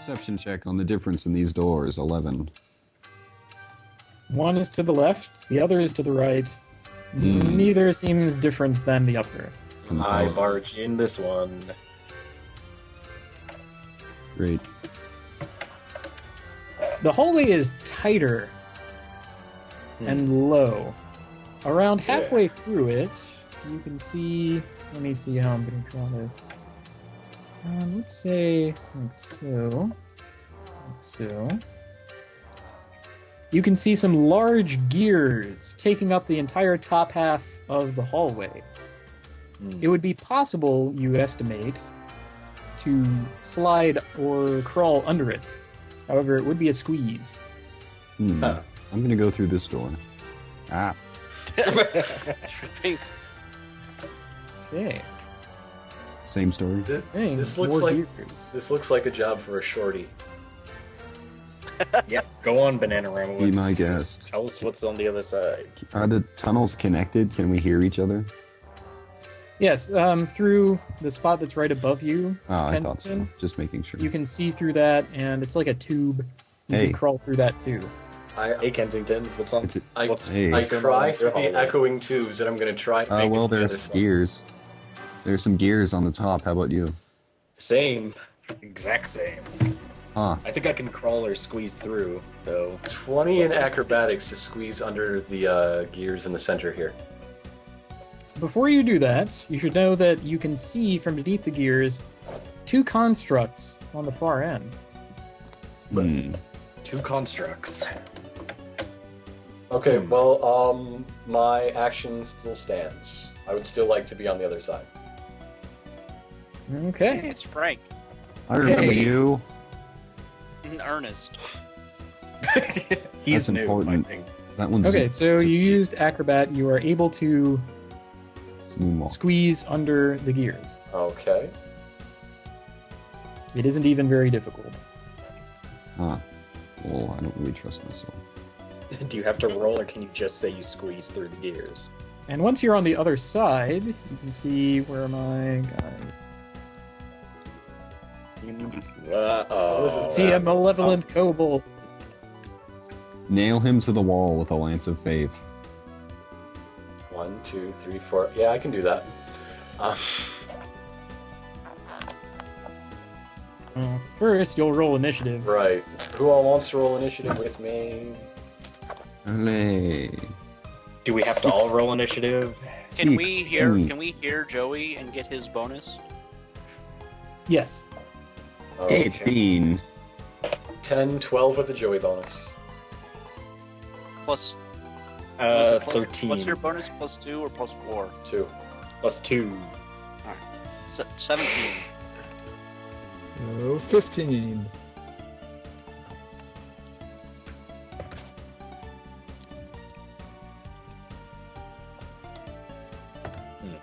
Perception check on the difference in these doors. 11. One is to the left, the other is to the right. Neither seems different than the other. I barge in this one. Great. The hallway is tighter and low. Around halfway through it, you can see... Let me see how I'm going to draw this. Let's say like so. Like so. You can see some large gears taking up the entire top half of the hallway. It would be possible, you estimate, to slide or crawl under it. However, it would be a squeeze. I'm going to go through this door. Ah. Okay. Same story. This looks like a job for a shorty. Yep, go on, Bananarama. Be my guest. Tell us what's on the other side. Are the tunnels connected? Can we hear each other? Yes, through the spot that's right above you, I thought so. Just making sure. You can see through that, and it's like a tube. You can crawl through that too. Hey, Kensington, what's on? I try through the echoing tubes, and I'm going to try. Well, there's gears. There's some gears on the top. How about you? Same. Exact same. Huh. I think I can crawl or squeeze through, though. 20 in acrobatics to squeeze under the gears in the center here. Before you do that, you should know that you can see from beneath the gears 2 constructs on the far end. Two constructs. Okay, well, my action still stands. I would still like to be on the other side. Okay. Hey, it's Frank. I remember you. Ernest. He's That's important. I think. That one's Okay, so you used Acrobat. You are able to squeeze under the gears. Okay. It isn't even very difficult. Well, I don't really trust myself. Do you have to roll, or can you just say you squeeze through the gears? And once you're on the other side, you can see where am I, guys? See a malevolent kobold. Nail him to the wall with a lance of faith. 1, 2, 3, 4. Yeah, I can do that. First, you'll roll initiative. Right. Who all wants to roll initiative with me? Olé. Do we have to all roll initiative? Can we hear Joey and get his bonus? Yes. Okay. 18. 10, 12 with the Joey bonus. Plus 13. What's your bonus? Plus 2 or plus 4? 2. Plus 2. Alright. 17. Oh, 15.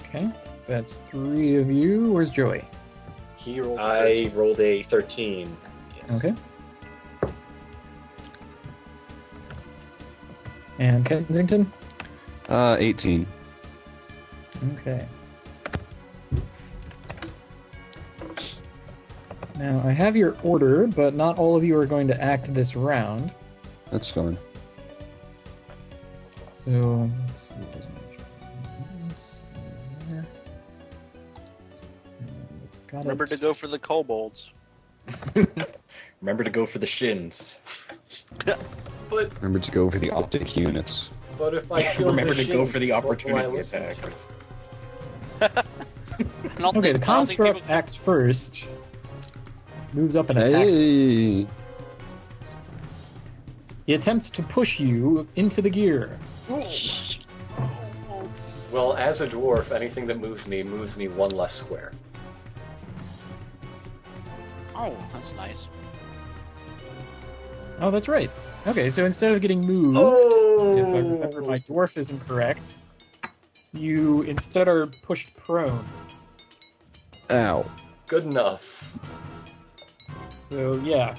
Okay. That's 3 of you. Where's Joey? He rolled a I 13. rolled a 13. Yes. Okay. And Kensington? 18. Okay. Now, I have your order, but not all of you are going to act this round. That's fine. So, let's see. Remember to go for the kobolds. Remember to go for the shins. But Remember to go for the optic units. if I kill Remember the to go for the shins, what will I opportunity listen to? attacks. Okay, the construct acts first. Moves up and attacks. Hey! He attempts to push you into the gear. Well, as a dwarf, anything that moves me 1 less square. Oh, that's nice. Oh, that's right. Okay, so instead of getting moved, if I remember my dwarfism correct, you instead are pushed prone. Ow. Good enough. So, yeah.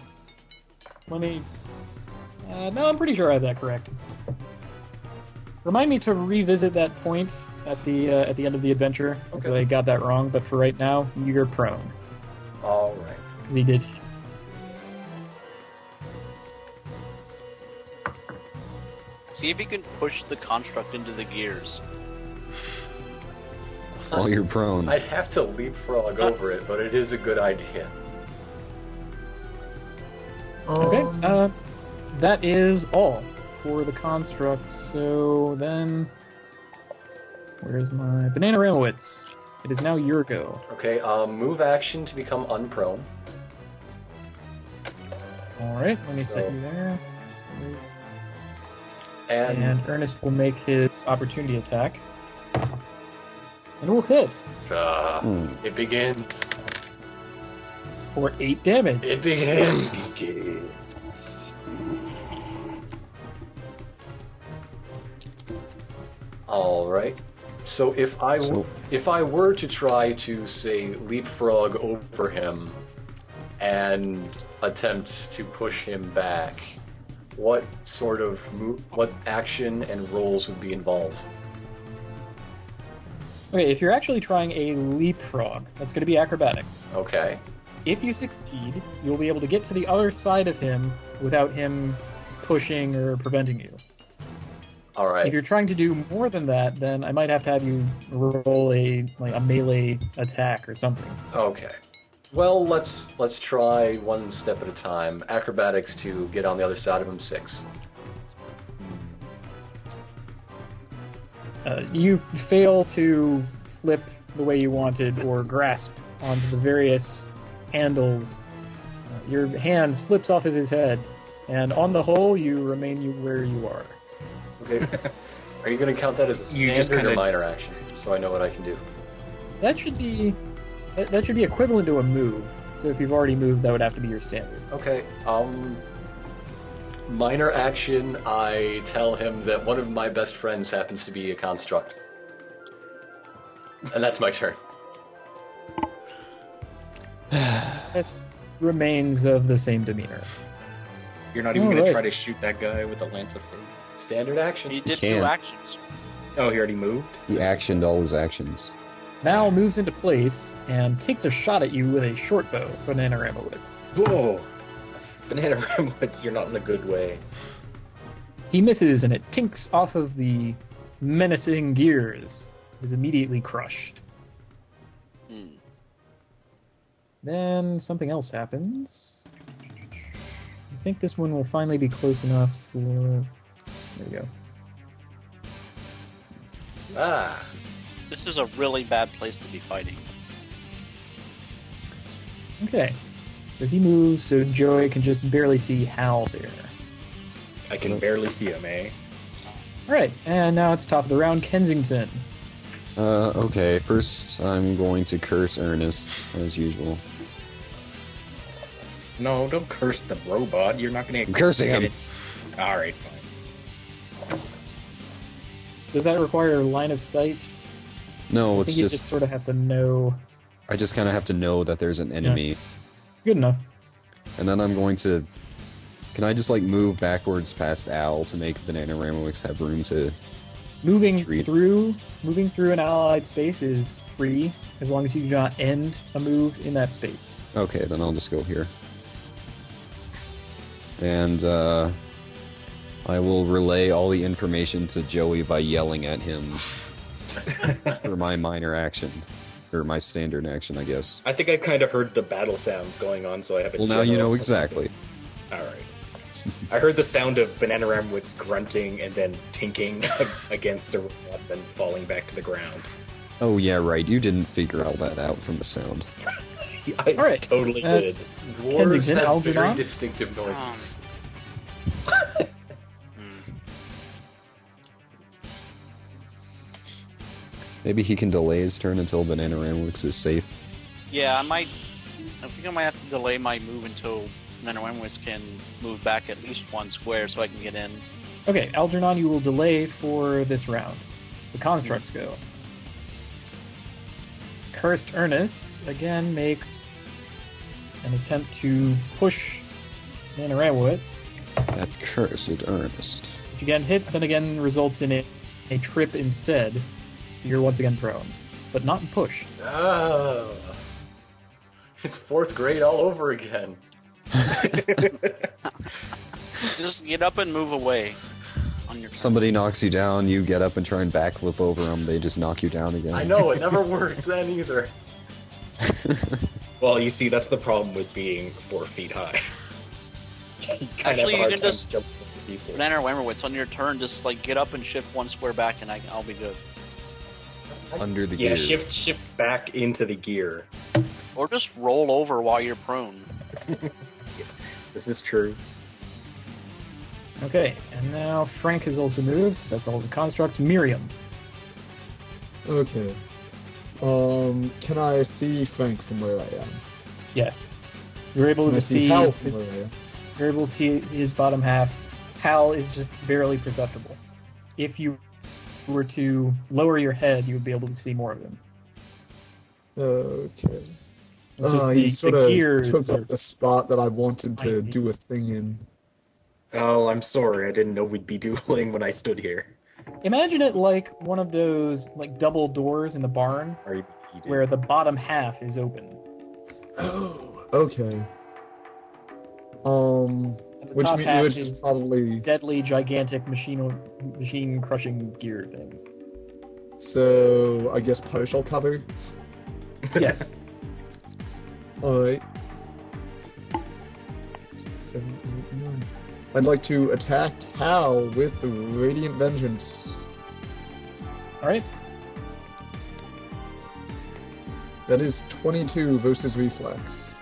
Let me... no, I'm pretty sure I have that correct. Remind me to revisit that point at the end of the adventure, if I got that wrong, but for right now, you're prone. Alright. Because he did... See if you can push the construct into the gears. While you're prone. I'd have to leapfrog over it, but it is a good idea. Okay, that is all for the construct. So then, where's my Banana Ramowitz? It is now your go. Okay, move action to become unprone. Alright, let me So- set you there. And Ernest will make his opportunity attack. And it will hit it begins. for 8 damage. It begins. All right. So if I were to try to say leapfrog over him and attempt to push him back, what sort of what action and rolls would be involved? Okay, if you're actually trying a leapfrog, that's going to be acrobatics. Okay. If you succeed, you'll be able to get to the other side of him without him pushing or preventing you. All right. If you're trying to do more than that, then I might have to have you roll a melee attack or something. Okay. Well, let's try one step at a time. Acrobatics to get on the other side of him, 6. You fail to flip the way you wanted or grasp onto the various handles. Your hand slips off of his head, and on the whole, you remain where you are. Okay. Are you going to count that as a You just standard or kinda- minor action, so I know what I can do? That should be equivalent to a move. So if you've already moved, that would have to be your standard. Okay. Minor action, I tell him that one of my best friends happens to be a construct. And that's my turn. That's remains of the same demeanor. You're not even going to Alright. try to shoot that guy with a lance of fate. Standard action. He did can't. 2 actions. Oh, he already moved? He actioned all his actions. Mal moves into place and takes a shot at you with a short bow, Banana Ramowitz. Whoa! Banana Ramwoods, you're not in a good way. He misses and it tinks off of the menacing gears. It is immediately crushed. Hmm. Then something else happens. I think this one will finally be close enough for... There we go. Ah. This is a really bad place to be fighting. Okay. So he moves so Joey can just barely see Hal there. I can barely see him, eh? Alright, and now it's top of the round, Kensington. Okay, first I'm going to curse Ernest, as usual. No, don't curse the robot. You're not going to... I'm cursing him! Alright, fine. Does that require line of sight? No, I it's think you just, just sort of have to know. I just kind of have to know that there's an enemy. Good enough. And then I'm going to... Can I just, move backwards past Al to make Banana Ramowix have room to... Moving Treat. through an allied space is free, as long as you do not end a move in that space. Okay, then I'll just go here. And, I will relay all the information to Joey by yelling at him for my minor action. Or my standard action, I guess. I think I kind of heard the battle sounds going on, so I have a Well, now you general- know exactly. Alright. I heard the sound of Banana Ramwoods grunting and then tinking against a robot, then falling back to the ground. Oh, yeah, right. You didn't figure all that out from the sound. I All right, totally that's did. Dwarves Kensington, have Algernon? very distinctive noises. Hmm. Maybe he can delay his turn until Banana Ramwix is safe. Yeah, I think I might have to delay my move until Nanowemwis can move back at least 1 square so I can get in. Okay, Algernon, you will delay for this round. The constructs go. Cursed Ernest, again, makes an attempt to push Nanoramowitz, That cursed Ernest. which again hits and again results in a trip instead. So you're once again prone, but not in push. Oh. It's 4th grade all over again. Just get up and move away. on your turn. Somebody knocks you down, you get up and try and backflip over them, they just knock you down again. I know, it never worked then either. Well, you see, that's the problem with being 4 feet high. You kind Actually, of you have a hard can time just- jumping over people. Banana Wemmerwitz, on your turn, just like get up and shift 1 square back, and I'll be good. Under the Yeah, gears. shift back into the gear. Or just roll over while you're prone. This is true. Okay, and now Frank has also moved. That's all the constructs. Miriam. Okay. Can I see Frank from where I am? Yes. You're able Can I to see see Hal from his, where I am? you're able to see his bottom half. Hal is just barely perceptible. If you were to lower your head, you would be able to see more of him. Okay. It's just He sort of gears took are up the spot that I wanted to tiny. do a thing in. Oh, I'm sorry. I didn't know we'd be dueling when I stood here. Imagine it like one of those like double doors in the barn Are you did. where the bottom half is open. Oh, okay. And the Which top means half you is just probably. deadly, gigantic machine crushing gear things. So I guess partial cover. Yes. All right. 7, 8, 9. I'd like to attack Hal with Radiant Vengeance. All right. That is 22 versus Reflex.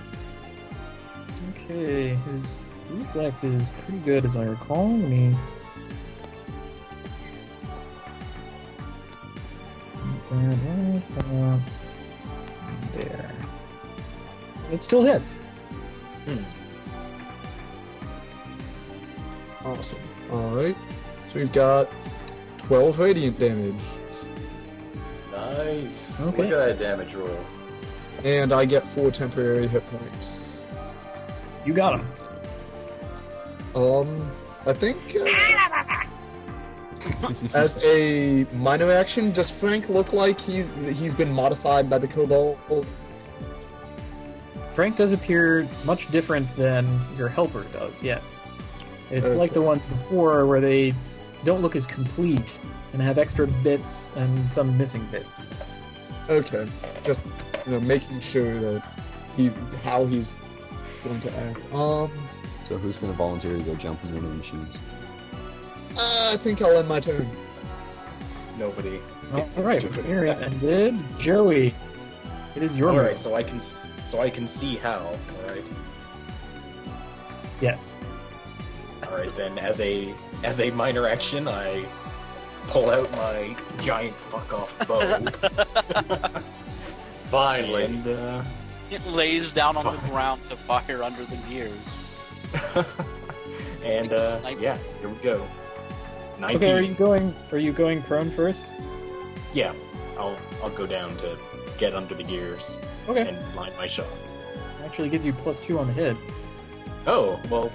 Okay. His reflex is pretty good, as I recall. Let me. There. It still hits. Awesome. Alright. So we've got 12 radiant damage. Nice. Okay. Look at that damage roll. And I get 4 temporary hit points. You got him. I think as a minor action, does Frank look like he's been modified by the kobold? Frank does appear much different than your helper does, yes. It's like the ones before where they don't look as complete and have extra bits and some missing bits. Okay. Just making sure that how he's going to act. So who's going to volunteer to go jump in one of the machines? I think I'll end my turn. Nobody. Alright, Stupid. Miriam ended. Joey, it is your Alright, move. so I can see Hal. Alright. Yes. Alright, then as a minor action, I pull out my giant fuck off bow. Finally. And It lays down on the ground to fire under the gears. and yeah, here we go. 19. Okay, are you going prone first? Yeah, I'll go down to get under the gears Okay. and line my shot. Actually gives you +2 on the hit. Oh, well,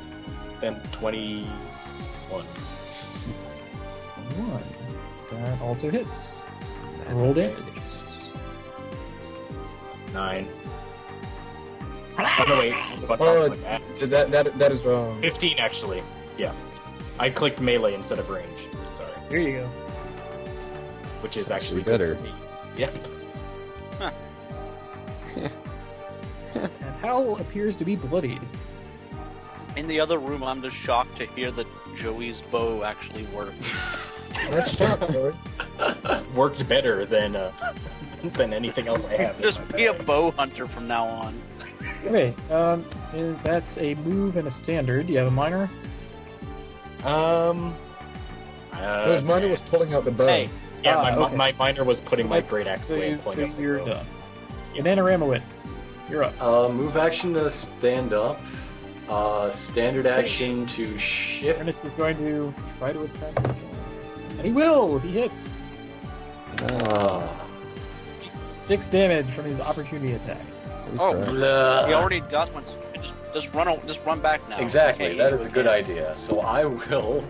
then 21. 1. That also hits. Roll damage. 9. Oh, no, wait. I was about to Oh, click that. that is wrong. 15, actually. Yeah. I clicked melee instead of range. Sorry. Here you go. Which is It's actually actually good better. for me. Yeah. And Hal appears to be bloodied. In the other room, I'm just shocked to hear that Joey's bow actually worked. Nice shot, boy. Worked better than anything else I have. in Just my be a bag. bow hunter from now on. Okay, that's a move and a standard. Do you have a minor? His minor was pulling out the bow. Hey, Yeah, okay. my minor was putting my That's- great axe away and pulling up the you're bow. done. Banana Ramowitz, you're up. Move action to stand up. Standard action to shift. Ernest is going to try to attack him. And he will! He hits! Ah. 6 damage from his opportunity attack. Oh, Blah. he already got one. So just run back now. Exactly, Okay, that is a you good can. idea. So I will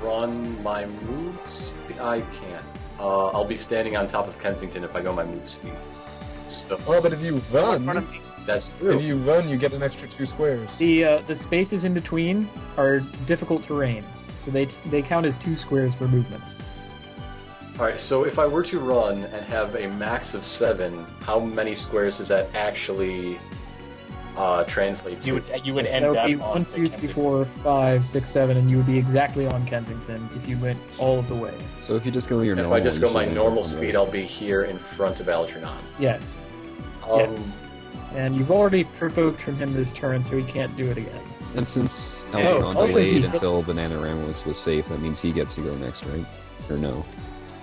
run my moves. I can't. I'll be standing on top of Kensington if I go my move speed. So Oh, but if you In front run, of me. that's true. if you run, you get an extra 2 squares. The spaces in between are difficult terrain, So they count as 2 squares for movement. Alright, so if I were to run and have a max of 7, how many squares does that actually translate to? You would So end that would up be on 1, 2, 3, Kensington. 4, 5, 6, 7, and you would be exactly on Kensington if you went all of the way. So if you just go your If normal, I just go you my should normal end up on speed, this. I'll be here in front of Algernon. Yes. Yes. And you've already provoked from him this turn, so he can't do it again. And since Oh, Algernon also delayed he- until Bananaramowix was safe, that means he gets to go next, right? Or no?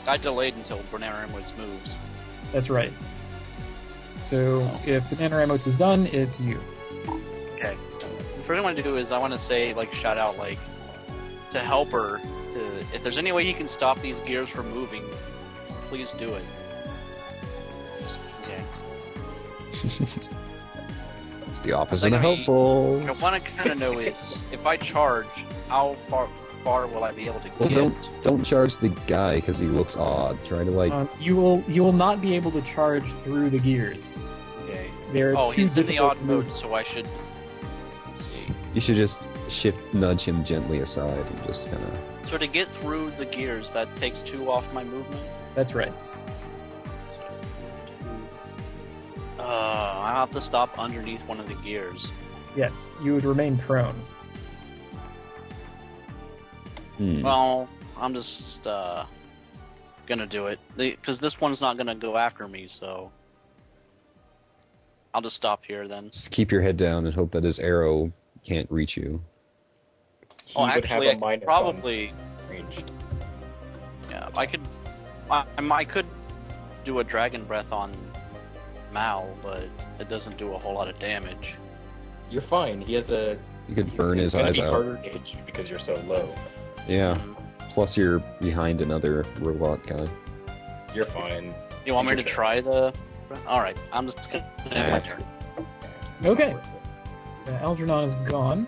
I delayed until Bananaramowix moves. That's right. So if Bananaramowix is done, it's you. Okay. First I want to do is I want to say, like, shout out, like, to Helper, if there's any way he can stop these gears from moving, please do it. Okay. It's the opposite Like, of helpful. What I want to kind of know is, if I charge, how far will I be able to Well, get? don't charge the guy because he looks odd. Try to like. You will not be able to charge through the gears. Okay. They're Oh, too he's in the difficult odd to move. mode, so I should... Let's see. You should just nudge him gently aside and just kind of. So to get through the gears, that takes 2 off my movement? That's right. I have to stop underneath one of the gears. Yes, you would remain prone. Well, I'm just gonna do it because this one's not gonna go after me, so I'll just stop here then. Just keep your head down and hope that his arrow can't reach you. He would Actually, have a I minus probably, on ranged. yeah, I could, I could do a dragon breath on Mal, but it doesn't do a whole lot of damage. You're fine. He has a. You could he's- burn it's his gonna eyes be out. harder to hit you because you're so low. Yeah. Plus, you're behind another robot guy. You're fine. You want me Take to your try the? All right, I'm just gonna end my turn. It's Okay. not worth it. Algernon is gone.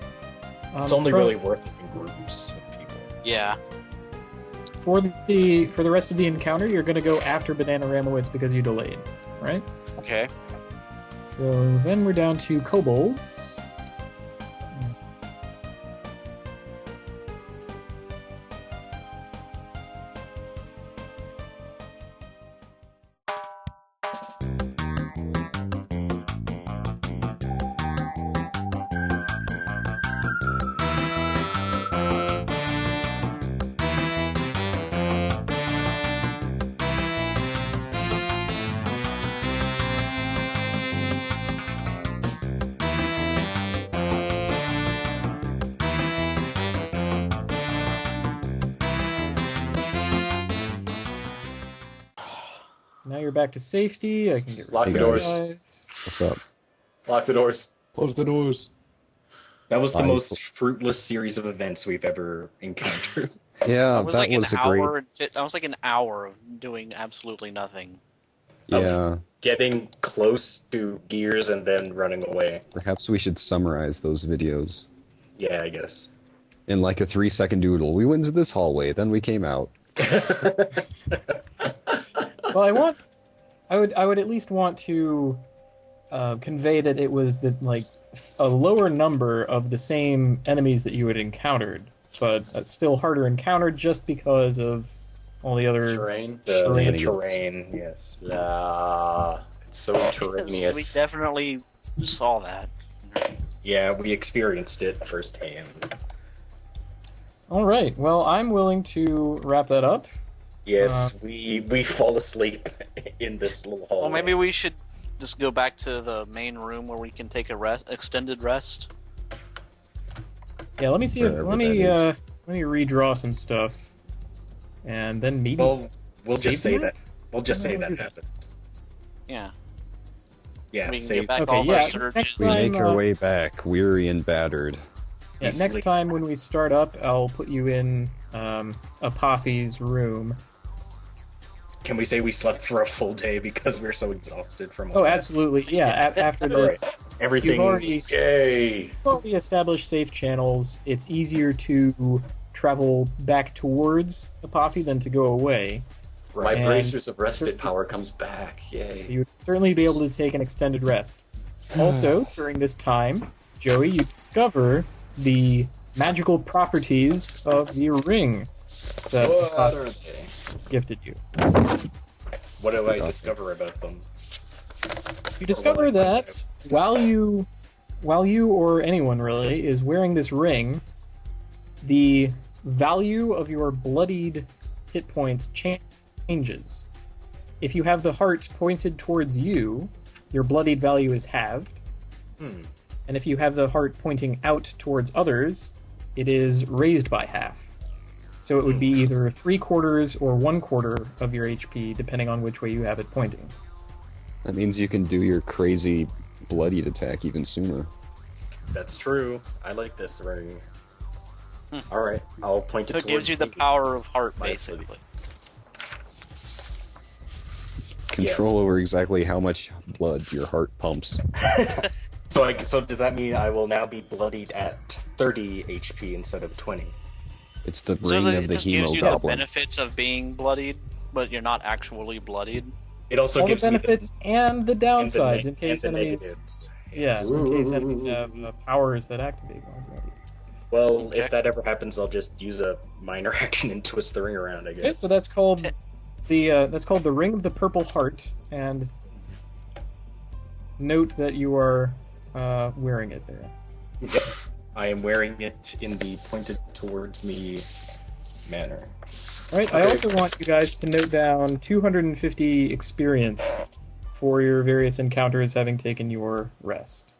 It's only for- really worth it in groups of people. Yeah. for the rest of the encounter. You're going to go after Bananaramowix because you delayed, right? Okay. So then we're down to kobolds. Now you're back to safety. I can get rid Lock of the these doors. guys. What's up? Lock the doors. Close the doors. That was the Fine. most fruitless series of events we've ever encountered. Yeah, That was that like was an a great. hour. That was like an hour of doing absolutely nothing. Yeah, Getting close to gears and then running away. perhaps we should summarize those videos Yeah, I guess. in like a 3-second doodle. We went to this hallway, then we came out. Well, I would at least want to convey that it was this, like, a lower number of the same enemies that you had encountered, but still harder encountered just because of all the other Terrain. The terrain. terrain, yes. It's so We terraneous. definitely saw that. Yeah, we experienced it firsthand. All right. Well, I'm willing to wrap that up. Yes, we fall asleep in this little hallway. Well, maybe we should just go back to the main room where we can take a extended rest. Yeah. Let me see if Wherever let that me is. let me redraw some stuff, and then maybe. We'll just say Save that. We'll just say that that? happened. Yeah. Yeah, We can save get back Okay, all yeah, the surges. next We time, make our way back, weary and battered. Yeah, He's next sleep. time when we start up, I'll put you in Apothe's room. Can we say we slept for a full day because we're so exhausted from all Oh, that? absolutely. Yeah, after this, Everything. You've already- Yay! before we establish safe channels, it's easier to travel back towards Apothe than to go away. My And- bracers of respite power comes back. Yay. You would certainly be able to take an extended rest. Also, during this time, Joey, you discover the magical properties of the ring that What are they? gifted you. What do I discover about them? You discover that while you or anyone really is wearing this ring, the value of your bloodied hit points changes. If you have the heart pointed towards you, your bloodied value is halved. And if you have the heart pointing out towards others, it is raised by half. So it would be either 3/4 or 1/4 of your HP, depending on which way you have it pointing. That means you can do your crazy bloodied attack even sooner. That's true. I like this ring. Alright, I'll point it So it towards gives you the me. power of heart, My basically. Control Yes. over exactly how much blood your heart pumps. So does that mean I will now be bloodied at 30 HP instead of 20? It's the So ring it of the just gives you the hemogoblin. benefits of being bloodied, but you're not actually bloodied. It also All the gives benefits and the me the, downsides in and case the enemies. negatives. Yeah, in case enemies have powers that activate while bloodied. Well, Okay. if that ever happens, I'll just use a minor action and twist the ring around, I guess. Okay, so that's called the Ring of the Purple Heart, and note that you are wearing it there. Yep. I am wearing it in the pointed towards me manner. All right. I also want you guys to note down 250 experience for your various encounters having taken your rest.